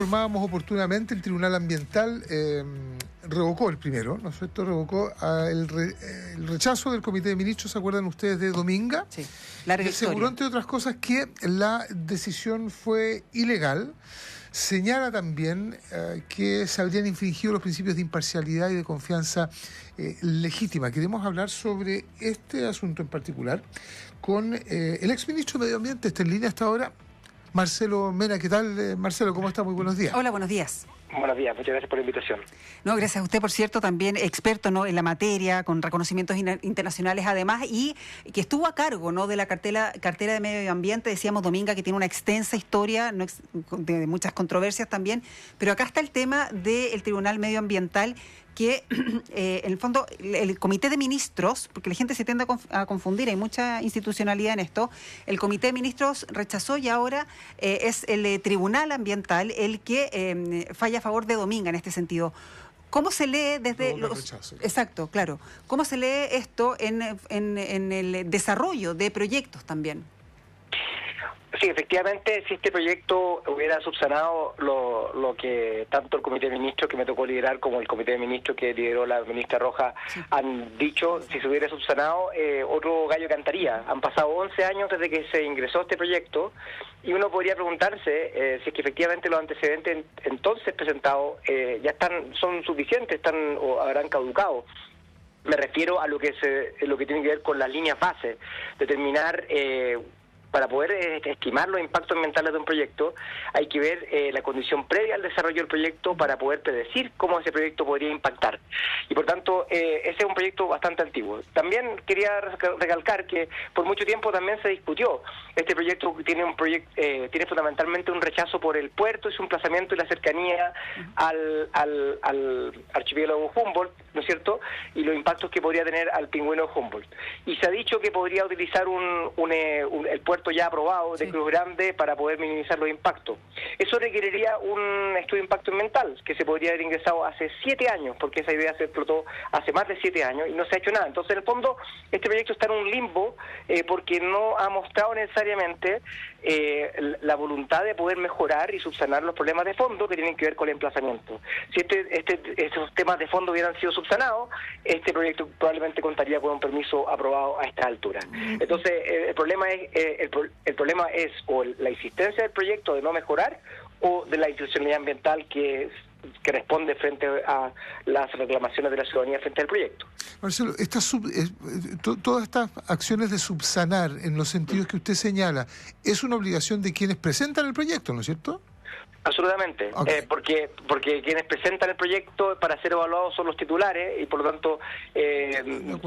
Informábamos oportunamente, el Tribunal Ambiental revocó el primero, ¿no es cierto? Revocó el rechazo del Comité de Ministros, ¿se acuerdan ustedes de Dominga? Sí, larga y historia. aseguró, entre otras cosas, que la decisión fue ilegal. Señala también que se habrían infringido los principios de imparcialidad y de confianza legítima. Queremos hablar sobre este asunto en particular con el exministro de Medio Ambiente. Está en línea hasta ahora, Marcelo Mena. ¿Qué tal, Marcelo? ¿Cómo está? Muy buenos días. Hola, buenos días. Buenos días, muchas gracias por la invitación. No, gracias a usted, por cierto, también experto, ¿no?, en la materia, con reconocimientos internacionales además, y que estuvo a cargo, ¿no?, de la cartera de Medio Ambiente. Decíamos, Dominga, que tiene una extensa historia, de muchas controversias también, pero acá está el tema del Tribunal Medioambiental, que en el fondo el Comité de Ministros, porque la gente se tiende a confundir, hay mucha institucionalidad en esto, el Comité de Ministros rechazó y ahora es el Tribunal Ambiental el que falla a favor de Dominga en este sentido. ¿Cómo se lee desde los... Rechazo. Exacto, claro. ¿Cómo se lee esto en el desarrollo de proyectos también? Sí, efectivamente, si este proyecto hubiera subsanado lo que tanto el Comité de Ministros, que me tocó liderar, como el Comité de Ministros que lideró la ministra Roja, sí, han dicho, si se hubiera subsanado, otro gallo cantaría. Han pasado 11 años desde que se ingresó este proyecto y uno podría preguntarse si es que efectivamente los antecedentes entonces presentados ya son suficientes, o habrán caducado. Me refiero a lo que tiene que ver con las líneas base, determinar... Para poder estimar los impactos ambientales de un proyecto, hay que ver la condición previa al desarrollo del proyecto para poder predecir cómo ese proyecto podría impactar. Y por tanto, ese es un proyecto bastante antiguo. También quería recalcar que por mucho tiempo también se discutió. Este proyecto tiene tiene fundamentalmente un rechazo por el puerto y su emplazamiento y la cercanía al archipiélago Humboldt, ¿no es cierto?, y los impactos que podría tener al pingüino Humboldt. Y se ha dicho que podría utilizar el puerto ya aprobado de Cruz Grande para poder minimizar los impactos. Eso requeriría un estudio de impacto ambiental que se podría haber ingresado hace 7 años, porque esa idea se explotó hace más de 7 años y no se ha hecho nada. Entonces, en el fondo, este proyecto está en un limbo porque no ha mostrado necesariamente la voluntad de poder mejorar y subsanar los problemas de fondo que tienen que ver con el emplazamiento. Si estos temas de fondo hubieran sido subsanados, este proyecto probablemente contaría con un permiso aprobado a esta altura. Entonces, el problema es o la insistencia del proyecto de no mejorar o de la institucionalidad ambiental que responde frente a las reclamaciones de la ciudadanía frente al proyecto. Marcelo, todas estas acciones de subsanar en los sentidos que usted señala, es una obligación de quienes presentan el proyecto, ¿no es cierto? Absolutamente, okay. Porque quienes presentan el proyecto para ser evaluados son los titulares y por lo tanto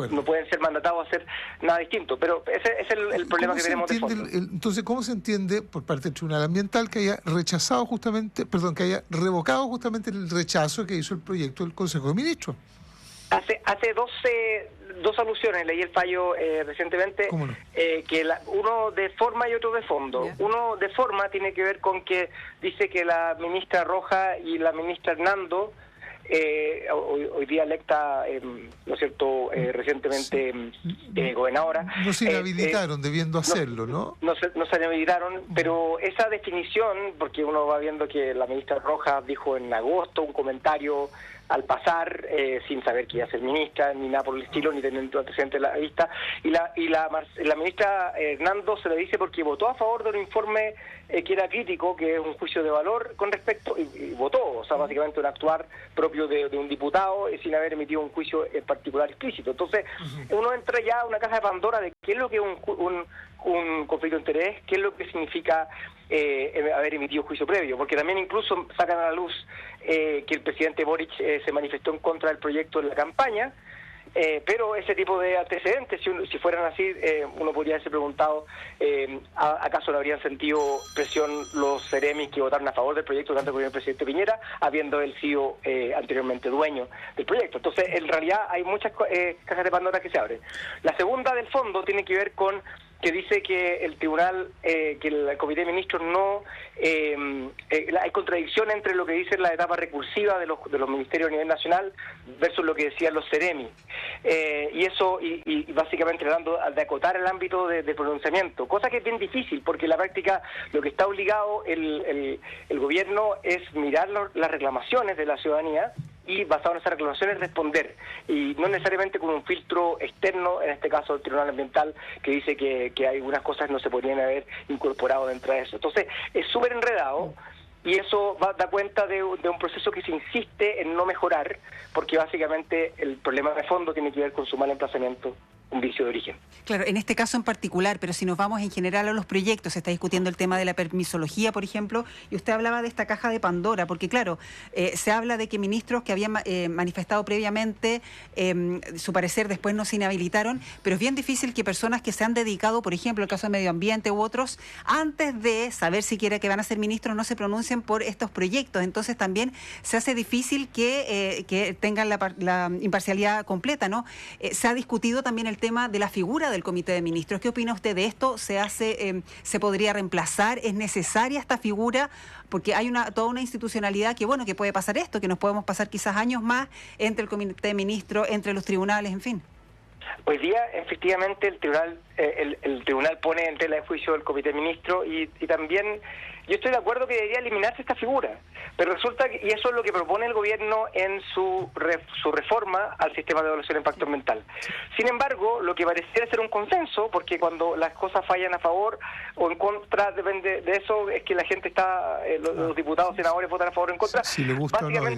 no pueden ser mandatados a hacer nada distinto, pero ese es el problema que tenemos de fondo. Entonces, ¿cómo se entiende por parte del Tribunal Ambiental que haya que haya revocado justamente el rechazo que hizo el proyecto del Consejo de Ministros? Hace dos alusiones, leí el fallo recientemente, ¿Cómo no? Que uno de forma y otro de fondo. Yeah. Uno de forma tiene que ver con que dice que la ministra Roja y la ministra Hernando, hoy día electa, ¿no es cierto?, recientemente gobernadora. No se inhabilitaron debiendo hacerlo, ¿no? No se inhabilitaron, pero esa definición, porque uno va viendo que la ministra Roja dijo en agosto un comentario al pasar, sin saber que iba a ser ministra, ni nada por el estilo, ni teniendo antecedentes de la lista, y la ministra Hernando se le dice porque votó a favor de un informe que era crítico, que es un juicio de valor con respecto, y votó, o sea, básicamente un actuar propio de un diputado sin haber emitido un juicio en particular explícito. Entonces, uno entra ya a una caja de Pandora de qué es lo que es un conflicto de interés, qué es lo que significa haber emitido juicio previo, porque también incluso sacan a la luz que el presidente Boric se manifestó en contra del proyecto en la campaña, pero ese tipo de antecedentes, si fueran así, uno podría haberse preguntado ¿acaso no habrían sentido presión los seremis que votaron a favor del proyecto tanto como el presidente Piñera, habiendo él sido anteriormente dueño del proyecto? Entonces, en realidad hay muchas cajas de Pandora que se abren. La segunda del fondo tiene que ver con que dice que el tribunal, que el Comité de Ministros no... hay contradicción entre lo que dice la etapa recursiva de los ministerios a nivel nacional versus lo que decían los CEREMI. Y eso, y básicamente tratando de acotar el ámbito de pronunciamiento, cosa que es bien difícil, porque en la práctica lo que está obligado el gobierno es mirar las reclamaciones de la ciudadanía y basado en esas reclamaciones responder, y no necesariamente con un filtro externo, en este caso el Tribunal Ambiental, que dice que algunas cosas no se podrían haber incorporado dentro de eso. Entonces es súper enredado, y eso da cuenta de un proceso que se insiste en no mejorar, porque básicamente el problema de fondo tiene que ver con su mal emplazamiento, un vicio de origen. Claro, en este caso en particular, pero si nos vamos en general a los proyectos, se está discutiendo el tema de la permisología, por ejemplo, y usted hablaba de esta caja de Pandora, porque claro, se habla de que ministros que habían manifestado previamente su parecer después no se inhabilitaron, pero es bien difícil que personas que se han dedicado, por ejemplo, el caso de Medio Ambiente u otros, antes de saber siquiera que van a ser ministros, no se pronuncien por estos proyectos. Entonces también se hace difícil que tengan la imparcialidad completa, ¿no? Se ha discutido también el tema de la figura del Comité de Ministros. ¿Qué opina usted de esto? ¿Se podría reemplazar? ¿Es necesaria esta figura? Porque hay toda una institucionalidad que puede pasar esto, que nos podemos pasar quizás años más entre el Comité de Ministros, entre los tribunales, en fin. Hoy día, efectivamente, el tribunal pone en tela de juicio el Comité de Ministros y también yo estoy de acuerdo que debería eliminarse esta figura, pero resulta que, y eso es lo que propone el gobierno en su reforma al sistema de evaluación de impacto ambiental. Sin embargo, lo que pareciera ser un consenso, porque cuando las cosas fallan a favor o en contra, depende de eso, es que la gente está, los diputados, senadores votan a favor o en contra. Si le gusta o no, digamos,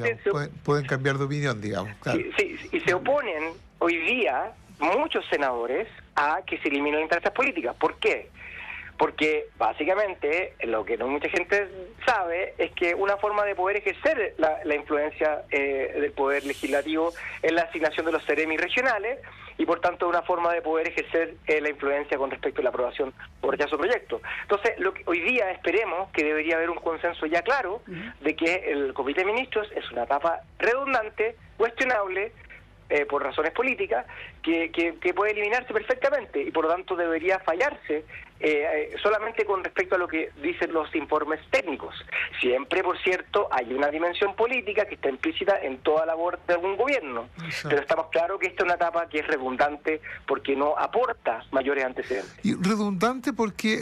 pueden cambiar de opinión, digamos. Claro. Sí, y se oponen hoy día muchos senadores a que se eliminen las instancias políticas. ¿Por qué? Porque básicamente lo que no mucha gente sabe es que una forma de poder ejercer la influencia del poder legislativo es la asignación de los CEREMI regionales, y por tanto una forma de poder ejercer la influencia con respecto a la aprobación o rechazo de proyectos. Entonces, lo que hoy día esperemos que debería haber un consenso ya claro de que el Comité de Ministros es una etapa redundante, cuestionable, por razones políticas, que puede eliminarse perfectamente, y por lo tanto debería fallarse solamente con respecto a lo que dicen los informes técnicos. Siempre, por cierto, hay una dimensión política que está implícita en toda labor de algún gobierno. Exacto. Pero estamos claros que esta es una etapa que es redundante porque no aporta mayores antecedentes. Y redundante porque,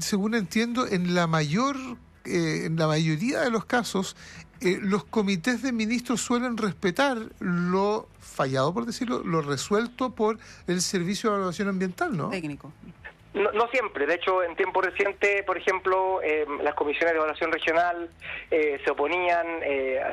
según entiendo, en la mayoría de los casos, los comités de ministros suelen respetar lo fallado, por decirlo, lo resuelto por el Servicio de Evaluación Ambiental, ¿no? Técnico. No siempre. De hecho, en tiempo reciente, por ejemplo, las comisiones de evaluación regional se oponían,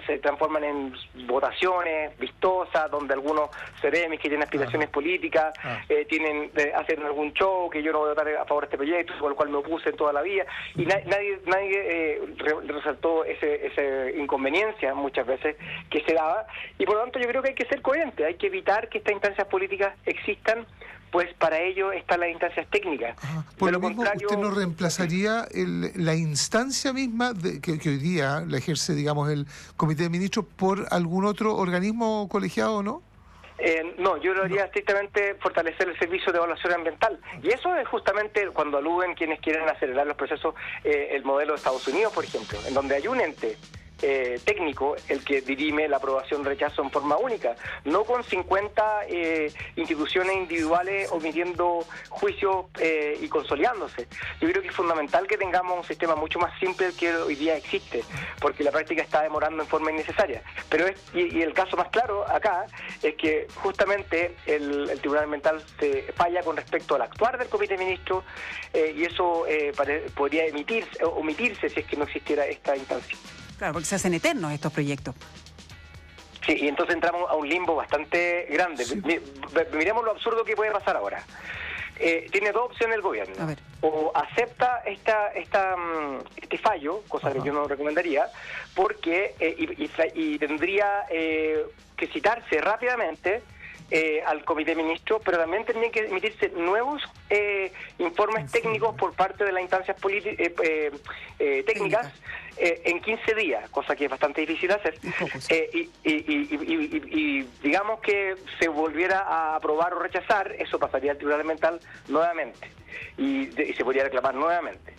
se transforman en votaciones vistosas, donde algunos CEREMIs que tienen aspiraciones políticas hacen algún show, que yo no voy a votar a favor de este proyecto, por el cual me opuse toda la vida, y nadie resaltó esa inconveniencia muchas veces que se daba, y por lo tanto yo creo que hay que ser coherente, hay que evitar que estas instancias políticas existan, pues para ello están las instancias técnicas. Por lo mismo, ¿usted no reemplazaría la instancia misma que hoy día la ejerce, digamos, el Comité de Ministros por algún otro organismo colegiado, no? No, yo lo haría estrictamente fortalecer el servicio de evaluación ambiental. Y eso es justamente cuando aluden quienes quieren acelerar los procesos, el modelo de Estados Unidos, por ejemplo, en donde hay un ente técnico el que dirime la aprobación o rechazo en forma única, no con 50 instituciones individuales omitiendo juicios y consolidándose. Yo creo que es fundamental que tengamos un sistema mucho más simple del que hoy día existe, porque la práctica está demorando en forma innecesaria. Pero y el caso más claro acá es que justamente el Tribunal Ambiental se falla con respecto al actuar del Comité de Ministros, y eso podría omitirse si es que no existiera esta instancia. Claro, porque se hacen eternos estos proyectos. Sí, y entonces entramos a un limbo bastante grande. Sí. Miremos lo absurdo que puede pasar ahora. Tiene dos opciones el gobierno. O acepta este fallo, cosa que yo no recomendaría, porque y tendría que citarse rápidamente al Comité de Ministros, pero también tendrían que emitirse nuevos informes técnicos por parte de las instancias técnicas en 15 días, cosa que es bastante difícil de hacer. Y digamos que se volviera a aprobar o rechazar, eso pasaría al Tribunal Ambiental nuevamente y se podría reclamar nuevamente.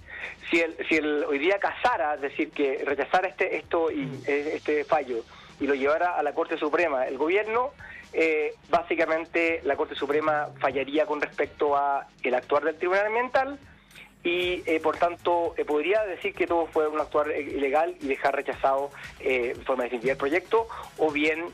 Si hoy día casara, es decir, que rechazara este fallo y lo llevara a la Corte Suprema el gobierno, básicamente la Corte Suprema fallaría con respecto a el actuar del Tribunal Ambiental y por tanto podría decir que todo fue un actuar ilegal y dejar rechazado en forma definitiva el proyecto, o bien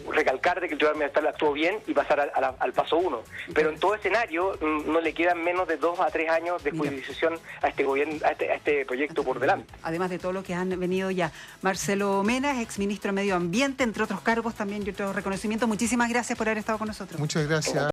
recalcar de que el Tribunal Ambiental actuó bien y pasar al paso 1. Pero en todo escenario no le quedan menos de 2 a 3 años de jurisdicción a este gobierno, a este proyecto por delante. Además de todo lo que han venido ya. Marcelo Mena, exministro de Medio Ambiente, entre otros cargos también y otros reconocimientos. Muchísimas gracias por haber estado con nosotros. Muchas gracias.